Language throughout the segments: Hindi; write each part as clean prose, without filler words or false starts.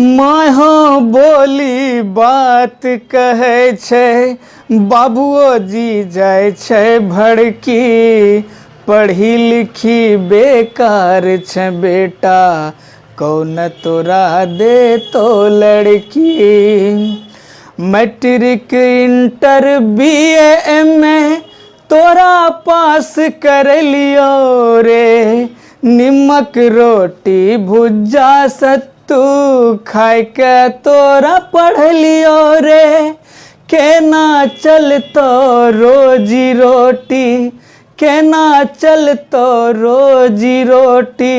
माहो बोली बात कहै छै, बाबुओ जी जाय छै भड़की। पढ़ी लिखी बेकार छै बेटा, कौन तोरा दे तो लड़की। मैट्रिक इंटर BA MA तोरा पास कर लियो रे। निमक रोटी भुज्जा सत्तू खाय के तोरा पढ़ लियो रे। केना चलतो रोजी रोटी, केना चलतो रोजी रोटी।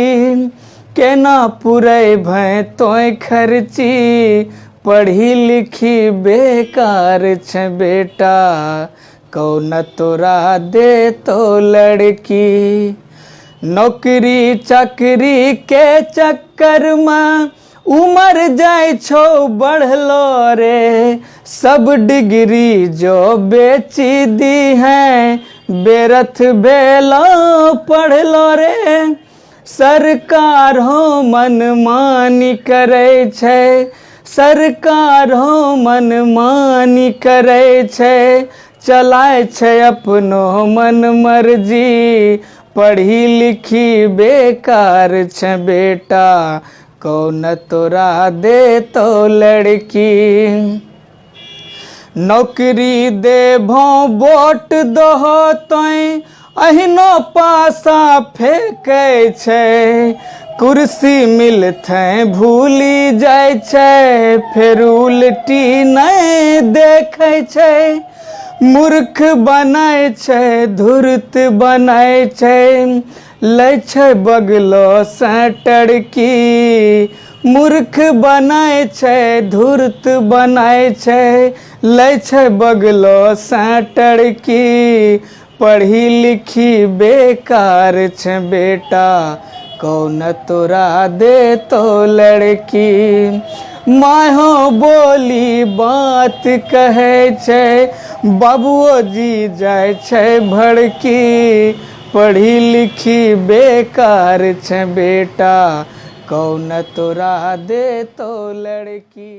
केना पुरै भै तोय खर्ची, पढ़ी लिखी बेकार छै बेटा, कौन तोरा दे तो लड़की। नौकरी चाकरी के चक्कर में उमर जाय छो बढ़लो रे। सब डिग्री जो बेची दी है, बेरथ बेलो पढ़लो रे। सरकार हो मनमानी करे छै, सरकार हो मनमानी करे छै। चलाय छै अपनो मन मर्जी, पढ़ी लिखी बेकार छै बेटा, कौन तोरा दे तो लड़की। नौकरी देभो वोट दहो तोय अहिनो पासा फेंकै छै। कुर्सी मिलथे भूली जाय छै, फेर उल्टी नहीं देखे छै। मूर्ख बनाय छै धूर्त बनाय छै, लै छै बगलो से टड़की। मूर्ख बनाय छै धूर्त बनाय छै, लै छै बगलो से टड़की। पढ़ी लिखी बेकार छै बेटा, कौन तोरा दे तो लड़की। माहो बोली बात कहै छै, बाबुओ जी जाय छै भड़की। पढ़ी लिखी बेकार छै बेटा, कौन तोरा दे तो लड़की।